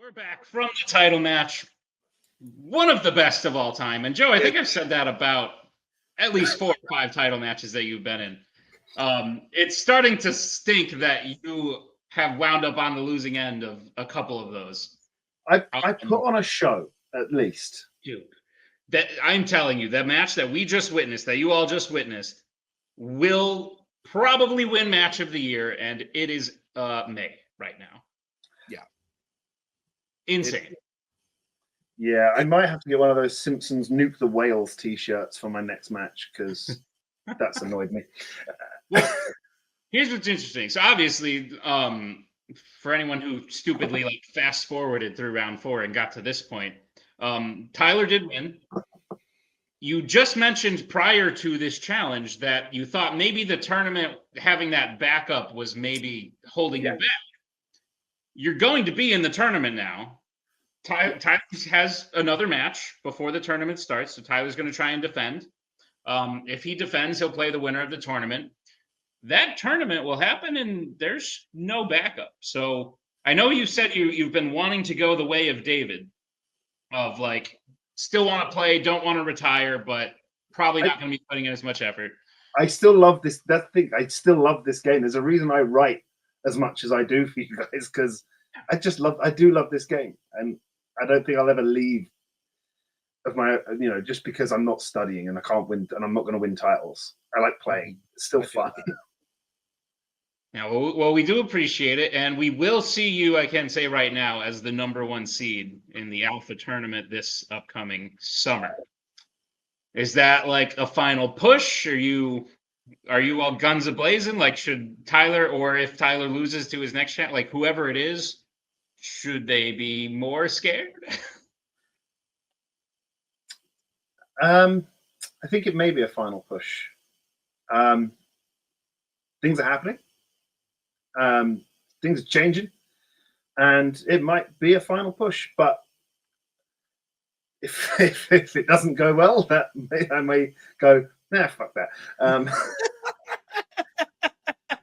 we're back from the title match. One of the best of all time. And Joe, I think I've said that about at least 4 or 5 title matches that you've been in. It's starting to stink that you have wound up on the losing end of a couple of those. I put on a show, at least. Dude, that I'm telling you, that match that we just witnessed, that you all just witnessed, will probably win match of the year, and it is May right now. Yeah. Insane. Yeah, I might have to get one of those Simpsons Nuke the Whales t-shirts for my next match, because that's annoyed me. Well, here's what's interesting. So obviously, for anyone who stupidly like fast forwarded through round 4 and got to this point, Tyler did win. You just mentioned prior to this challenge that you thought maybe the tournament having that backup was maybe holding you back. You're going to be in the tournament now. Tyler has another match before the tournament starts, so Tyler's going to try and defend. If he defends, he'll play the winner of the tournament. That tournament will happen, and there's no backup. So I know you said you've been wanting to go the way of David, of like still want to play, don't want to retire, but probably not going to be putting in as much effort. I still love this. That's the thing. I still love this game. There's a reason I write as much as I do for you guys, because I do love this game, and I don't think I'll ever leave of my, just because I'm not studying and I can't win and I'm not going to win titles. I like playing. It's still fun. Yeah, well, we do appreciate it, and we will see you, I can say right now, as the #1 seed in the Alpha tournament this upcoming summer. Is that like a final push? Are you all guns a-blazing? Like, should Tyler, or if Tyler loses to his next chat, like whoever it is, should they be more scared? I think it may be a final push. Things are happening. Things are changing, and it might be a final push. But if it doesn't go well, I may go, nah, fuck that.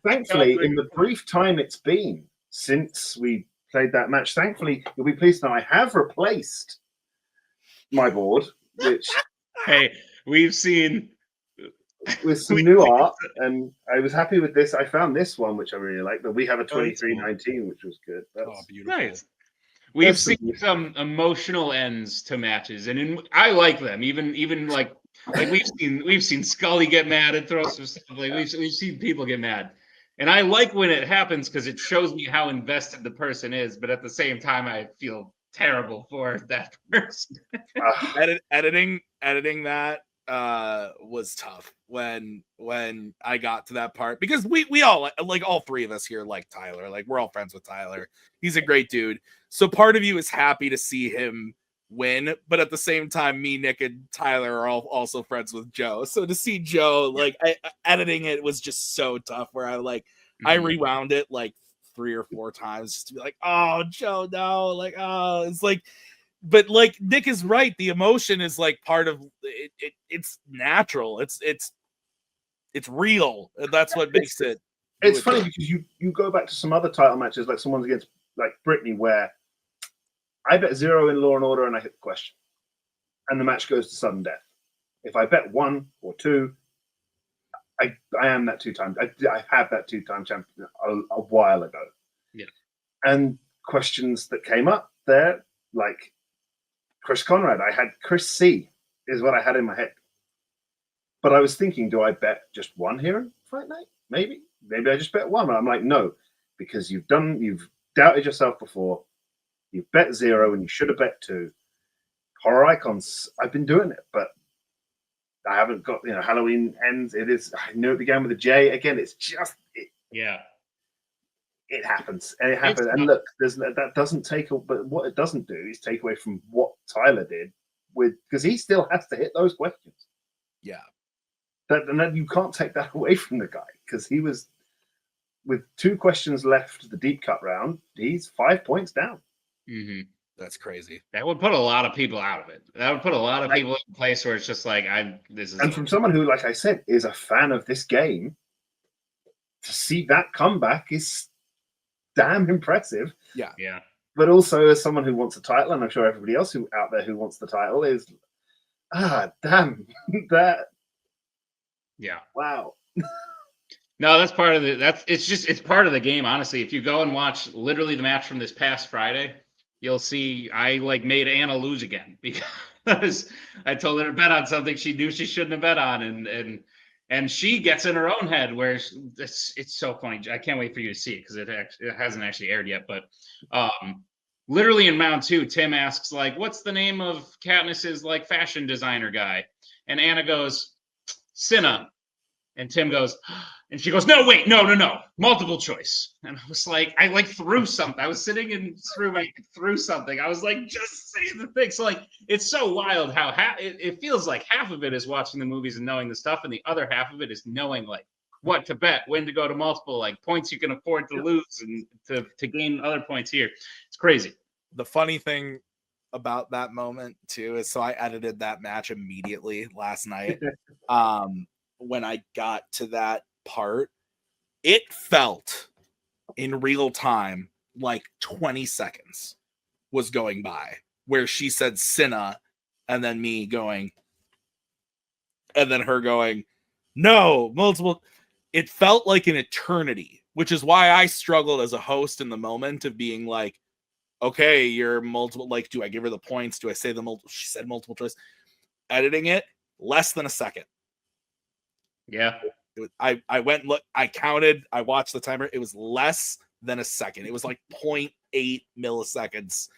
Thankfully, in the brief time it's been since we played that match, thankfully, you'll be pleased to know I have replaced my board, which hey, we've seen with some new art, and I was happy with this. I found this one, which I really like, but we have a 2319, which was good. That's beautiful. Nice. We've seen some emotional ends to matches, and I like them. Even like we've seen Scully get mad and throw some stuff. Like we've seen people get mad, and I like when it happens because it shows me how invested the person is. But at the same time, I feel terrible for that person. Editing that was tough when I got to that part, because we all, like all 3 of us here, like Tyler, like we're all friends with Tyler. He's a great dude. So part of you is happy to see him win, but at the same time, me, Nick, and Tyler are all also friends with Joe. So to see Joe, like editing it was just so tough, where I rewound it like 3 or 4 times just to be like, oh, Joe, no, like, oh, it's like. But like Nick is right, the emotion is like part of it. It's natural. It's real. And that's what makes it. It's funny because you go back to some other title matches, like someone's against like Brittany, where I bet 0 in Law and Order and I hit the question, and the match goes to sudden death. If I bet 1 or 2, I am that 2-time. I have that 2-time champion a while ago. Yeah. And questions that came up there, like Chris Conrad, I had Chris C is what I had in my head. But I was thinking, do I bet just 1 here in Fight Night? Maybe I just bet 1. But I'm like, no, because you've doubted yourself before. You've bet 0 and you should have bet 2. Horror Icons, I've been doing it, but I haven't got, Halloween ends. I knew it began with a J. Again, it's just, yeah. It happens, and it happens. And look, that doesn't take, but what it doesn't do is take away from what Tyler did because he still has to hit those questions. Yeah, and then you can't take that away from the guy, because he was with 2 questions left, the deep cut round. He's 5 points down. Mm-hmm. That's crazy. That would put a lot of people out of it. That would put a lot of people in a place where it's just like, from someone who, like I said, is a fan of this game, to see that comeback is damn impressive. Yeah. but also as someone who wants a title, and I'm sure everybody else out there who wants the title is, damn, that. Yeah. Wow. No, that's part of it's part of the game, honestly. If you go and watch literally the match from this past Friday, you'll see I like made Anna lose again because I told her to bet on something she knew she shouldn't have bet on, and she gets in her own head where it's so funny. I can't wait for you to see it because it hasn't actually aired yet. But literally in round 2, Tim asks like, "What's the name of Katniss's like fashion designer guy?" And Anna goes, "Cinna." And Tim goes, and she goes, "No, wait, no, multiple choice." And I was like, I like threw something. I was sitting and threw something. I was like, just say the thing. So like, it's so wild how it feels like half of it is watching the movies and knowing the stuff, and the other half of it is knowing like what to bet, when to go to multiple, like points you can afford to lose and to gain other points here. It's crazy. The funny thing about that moment too is, so I edited that match immediately last night. When I got to that part, it felt in real time like 20 seconds was going by where she said Cinna and then me going and then her going no multiple. It felt like an eternity, which is why I struggled as a host in the moment of being like, okay, you're multiple, like, do I give her the points? Do I say the multiple? She said multiple choice. Editing it, less than a second. Yeah. I went and looked, I counted, I watched the timer. It was less than a second. It was like 0.8 milliseconds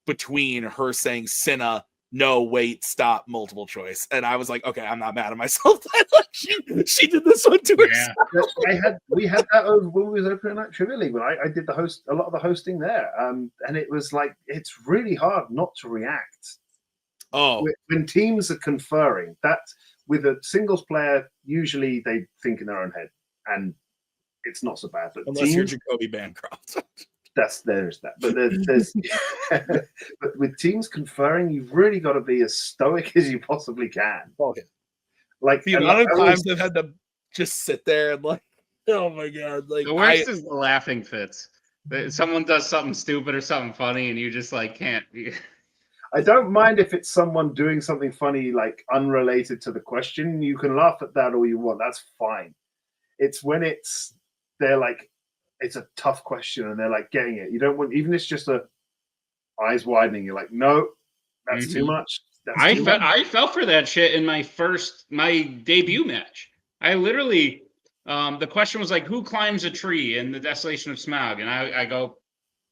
between her saying Cinna, no, wait, stop, multiple choice. And I was like, okay, I'm not mad at myself. she did this one to herself. We had that over when we was opening that Trivia League, but I did a lot of the hosting there. And it was like, it's really hard not to react. Oh, when teams are conferring, that with a singles player, usually they think in their own head, and it's not so bad. But unless you're Jacoby Bancroft, there's that. But there's but with teams conferring, you've really got to be as stoic as you possibly can. Okay. Like the amount of times I've had to just sit there and like, oh my god, like the worst is the laughing fits. Someone does something stupid or something funny, and you just like can't. I don't mind if it's someone doing something funny, like unrelated to the question. You can laugh at that all you want. That's fine. It's when they're like, it's a tough question and they're like getting it. You don't want, even if it's just a eyes widening. You're like, no, that's too much. I fell for that shit in my debut match. I literally, the question was like, who climbs a tree in the Desolation of Smaug? And I go,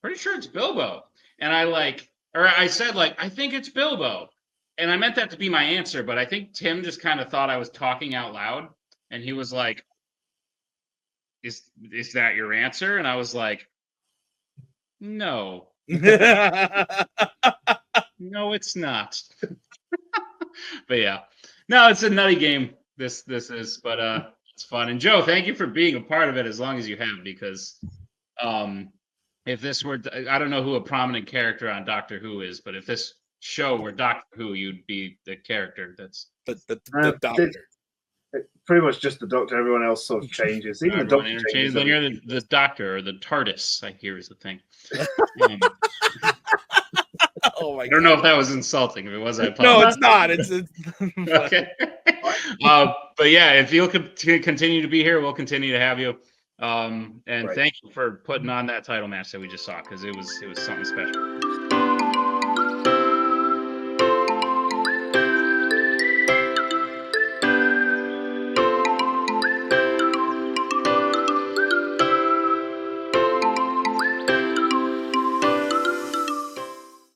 pretty sure it's Bilbo. And I said, like, I think it's Bilbo. And I meant that to be my answer, but I think Tim just kind of thought I was talking out loud. And he was like, is that your answer? And I was like, no. No, it's not. But yeah. No, it's a nutty game. This is, but it's fun. And Joe, thank you for being a part of it as long as you have, because if this were, I don't know who a prominent character on Doctor Who is, but if this show were Doctor Who, you'd be the character that's the Doctor. Pretty much just the Doctor. Everyone else sort of changes. Even the Doctor changes. Then you're the Doctor, or the TARDIS, I hear is the thing. Oh my god. I don't know if that was insulting. If it was, I apologize. No, it's not. It's okay. But yeah, if you'll continue to be here, we'll continue to have you. And thank you for putting on that title match that we just saw, because it was something special.